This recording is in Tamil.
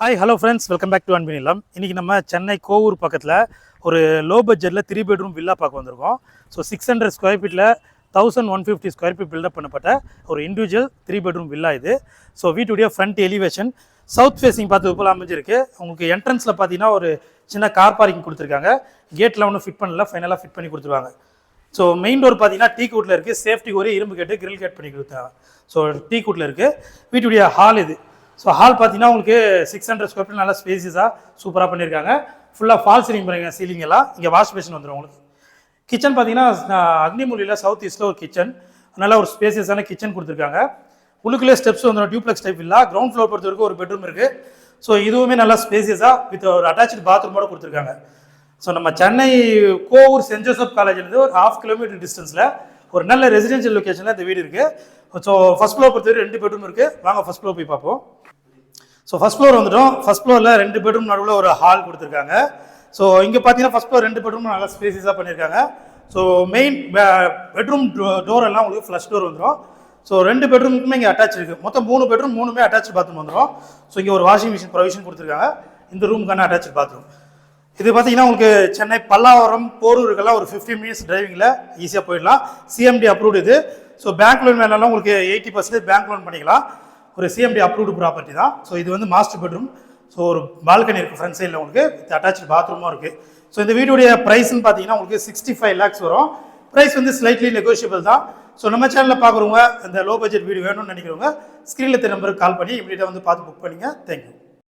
Hi hello friends, welcome back to அன்பின் இல்லம். இன்றைக்கி நம்ம சென்னை கோவூர் பக்கத்தில் ஒரு லோ பட்ஜெட்டில் 3 பெட்ரூம் வில்லா பார்க்க வந்திருக்கோம். ஸோ 600 ஸ்கொயர் ஃபீட்டில் 1150 ஸ்கொயர் ஃபீட் பில்டப் பண்ணப்பட்ட ஒரு இண்டிவிஜுவல் 3 பெட்ரூம் வில்லா இது. ஸோ வீட்டுடைய ஃப்ரண்ட் எலிவேஷன் சவுத் ஃபேஸிங் பார்த்து போல் அமைஞ்சிருக்கு. உங்களுக்கு என்ட்ரன்ஸில் பார்த்தீங்கன்னா ஒரு சின்ன கார் பார்க்கிங் கொடுத்துருக்காங்க. கேட்டில் ஒன்றும் ஃபிட் பண்ணல, ஃபைனலாக ஃபிட் பண்ணி கொடுத்துருவாங்க. ஸோ மெயின் டோர் பார்த்தீங்கன்னா டீ கூட்டில் இருக்குது. சேஃப்டிக்கு ஒரு இரும்பு கேட்டு கிரில் கேட் பண்ணி கொடுத்தாங்க. ஸோ டீ கூட்டில் இருக்குது. வீட்டுடைய ஹால் இது. ஸோ ஹால் பார்த்தீங்கன்னா உங்களுக்கு 600 ஸ்கொயர் ஃபீட் நல்லா ஸ்பேசியஸாக சூப்பராக பண்ணியிருக்காங்க. ஃபுல்லாக ஃபால் சீலிங் பண்ணிருக்காங்க. சீலிங் எல்லாம் இங்கே வாஷ் பேஷன் வந்துடும் உங்களுக்கு. கிச்சன் பார்த்தீங்கன்னா அக்னிமூலியில் சவுத் ஈஸ்ட்டில் ஒரு கிச்சன், நல்லா ஒரு ஸ்பேசியஸான கிச்சன் கொடுத்துருக்காங்க. உள்ளுக்குள்ளே ஸ்டெப்ஸ் வந்துடும். டியூப்ளெக்ஸ் டைப் இல்லை. கிரவுண்ட் ஃப்ளோர் பொறுத்த வரைக்கும் ஒரு பெட்ரூம் இருக்குது. ஸோ இதுவுமே நல்லா ஸ்பேசியஸாக வித் ஒரு அட்டாச்சு பாத்ரூமோட கொடுத்துருக்காங்க. ஸோ நம்ம சென்னை கோவூர் சென்ட் ஜோசப் காலேஜ்லேருந்து ஒரு 1/2 கிலோமீட்டர் டிஸ்டன்ஸில் ஒரு நல்ல ரெசிடென்ஷியல் லொக்கேஷனில் இந்த வீடு இருக்குது. ஸோ ஃபர்ஸ்ட் ஃப்ளோர் பொறுத்த வரைக்கும் 2 பெட்ரூம் இருக்குது. வாங்க ஃபர்ஸ்ட் ஃப்ளோர் போய் பார்ப்போம். ஸோ ஃபர்ஸ்ட் ஃப்ளோர் வந்துட்டோம். ஃபர்ஸ்ட் ஃப்ளோரில் 2 பெட்ரூம் நடுவில் ஒரு ஹால் கொடுத்துருக்காங்க. ஸோ இங்கே பார்த்தீங்கன்னா ஃபர்ஸ்ட் ஃப்ளோர் 2 பெட்ரூம் நல்லா ஸ்பேசியஸாக பண்ணியிருக்காங்க. ஸோ மெயின் பெட்ரூம் டோர் எல்லாம் உங்களுக்கு ஃப்ளஷ் டோர் வந்துடும். ஸோ 2 பெட்ரூமுக்குமே இங்கே அட்டாச் இருக்குது. மொத்தம் 3 பெட்ரூம், 3மே அட்டாச் பாத்ரூம் வந்துடும். ஸோ இங்கே ஒரு வாஷிங் மிஷின் ப்ரொவிஷன் கொடுத்துருக்காங்க. இந்த ரூமுக்கான அட்டாச் பாத்ரூம் இது பார்த்தீங்கன்னா உங்களுக்கு சென்னை பல்லாவரம் போரூருக்கெல்லாம் ஒரு 15 மினிட்ஸ் டிரைவிங்கில் ஈஸியாக போயிடலாம். சிஎம்டி அப்ரூவ்டு இது. ஸோ பேங்க் லோன் மேலாம் உங்களுக்கு 80% பேங்க் லோன் பண்ணிக்கலாம். ஒரு சிஎம்டி அப்ரூவ்டு ப்ராப்பர்ட்டி தான். ஸோ இது வந்து மாஸ்டர் பெட்ரூம். ஸோ ஒரு பால்கனி இருக்குது ஃப்ரண்ட் சைடில் உங்களுக்கு. வித் அட்டாச் பாத்ரூமும் இருக்குது. ஸோ இந்த வீடுடைய ப்ரைஸ்ன்னு பார்த்தீங்கன்னா உங்களுக்கு 65 lakhs வரும். ப்ரைஸ் வந்து ஸ்லைட்லி நெகோஷியபிள் தான். ஸோ நம்ம சேனலில் பார்க்குறவங்க இந்த லோ பட்ஜெட் வீடு வேணும்னு நினைக்கிறவங்க ஸ்க்ரீனில் தெரிய நம்பருக்கு கால் பண்ணி இமீடியட்டாக வந்து பார்த்து புக் பண்ணிங்க. தேங்க்யூ.